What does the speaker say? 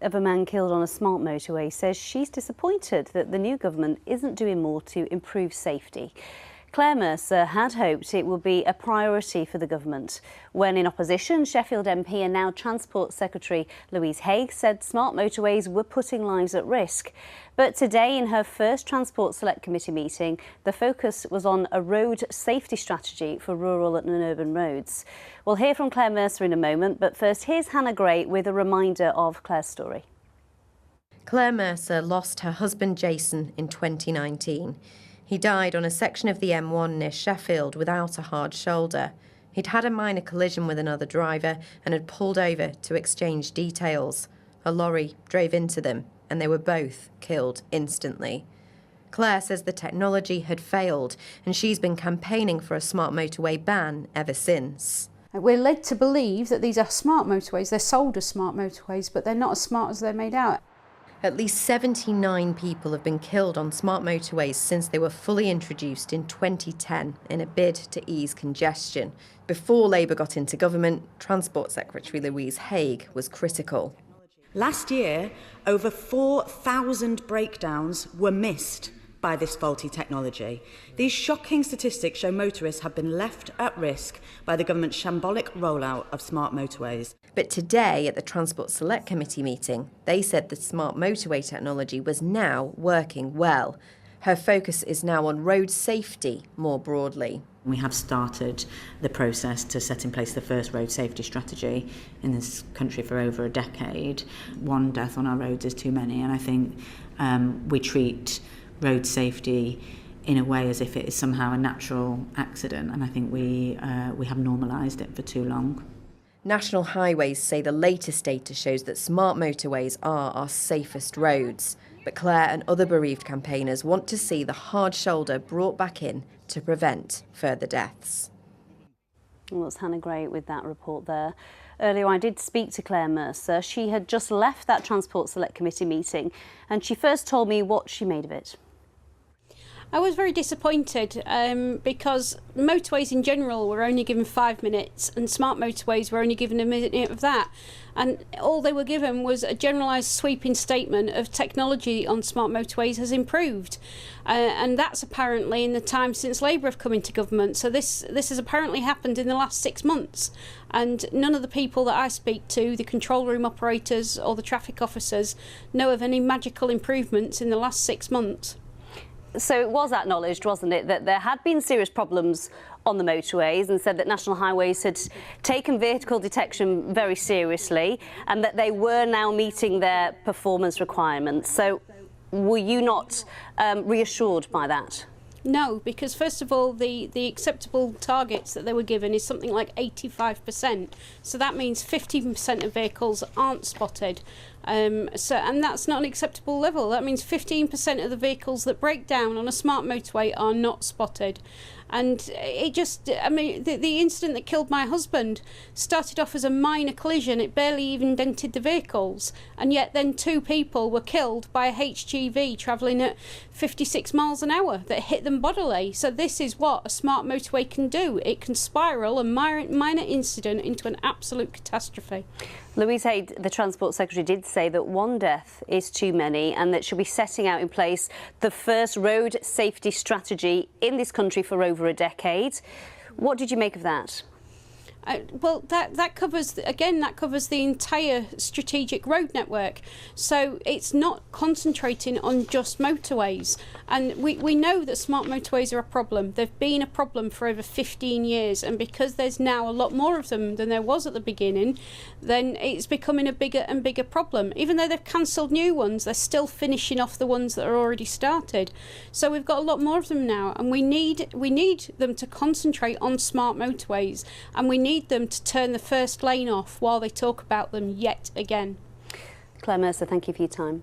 Of a man killed on a smart motorway says she's disappointed that the new government isn't doing more to improve safety. Claire Mercer had hoped it would be a priority for the government. When in opposition, Sheffield MP and now Transport Secretary Louise Haigh said smart motorways were putting lives at risk. But today, in her first Transport Select Committee meeting, the focus was on a road safety strategy for rural and urban roads. We'll hear from Claire Mercer in a moment, but first here's Hannah Gray with a reminder of Claire's story. Claire Mercer lost her husband Jason in 2019. He died on a section of the M1 near Sheffield without a hard shoulder. He'd had a minor collision with another driver and had pulled over to exchange details. A lorry drove into them and they were both killed instantly. Claire says the technology had failed and she's been campaigning for a smart motorway ban ever since. We're led to believe that these are smart motorways. They're sold as smart motorways, but they're not as smart as they're made out. At least 79 people have been killed on smart motorways since they were fully introduced in 2010 in a bid to ease congestion. Before Labour got into government, Transport Secretary Louise Haigh was critical. Last year, over 4,000 breakdowns were missed by this faulty technology. These shocking statistics show motorists have been left at risk by the government's shambolic rollout of smart motorways. But today, at the Transport Select Committee meeting, they said the smart motorway technology was now working well. Her focus is now on road safety more broadly. We have started the process to set in place the first road safety strategy in this country for over a decade. One death on our roads is too many, and I think we treat road safety in a way as if it is somehow a natural accident, and I think we have normalised it for too long. National Highways say the latest data shows that smart motorways are our safest roads. But Claire and other bereaved campaigners want to see the hard shoulder brought back in to prevent further deaths. Well, it's Hannah Gray with that report there. Earlier I did speak to Claire Mercer. She had just left that Transport Select Committee meeting and she first told me what she made of it. I was very disappointed because motorways in general were only given 5 minutes and smart motorways were only given a minute of that. And all they were given was a generalised sweeping statement of technology on smart motorways has improved. And that's apparently in the time since Labour have come into government. So this has apparently happened in the last 6 months. And none of the people that I speak to, the control room operators or the traffic officers, know of any magical improvements in the last 6 months. So it was acknowledged, wasn't it, that there had been serious problems on the motorways and said that National Highways had taken vehicle detection very seriously and that they were now meeting their performance requirements. So were you not reassured by that? No, because first of all, the acceptable targets that they were given is something like 85%. So that means 15% of vehicles aren't spotted. And that's not an acceptable level. That means 15% of the vehicles that break down on a smart motorway are not spotted. And it just, I mean, the incident that killed my husband started off as a minor collision. It barely even dented the vehicles. And yet then 2 people were killed by a HGV travelling at 56 miles an hour that hit them bodily. So this is what a smart motorway can do. It can spiral a minor incident into an absolute catastrophe. Louise Haigh, the Transport Secretary, did say that 1 death is too many and that she'll be setting out in place the first road safety strategy in this country for over a decade. What did you make of that? Well, that covers the entire strategic road network. So it's not concentrating on just motorways. And we know that smart motorways are a problem. They've been a problem for over 15 years. And because there's now a lot more of them than there was at the beginning, then it's becoming a bigger and bigger problem. Even though they've cancelled new ones, they're still finishing off the ones that are already started. So we've got a lot more of them now. And we need them to concentrate on smart motorways. And we need them to turn the first lane off while they talk about them yet again. Claire Mercer, thank you for your time.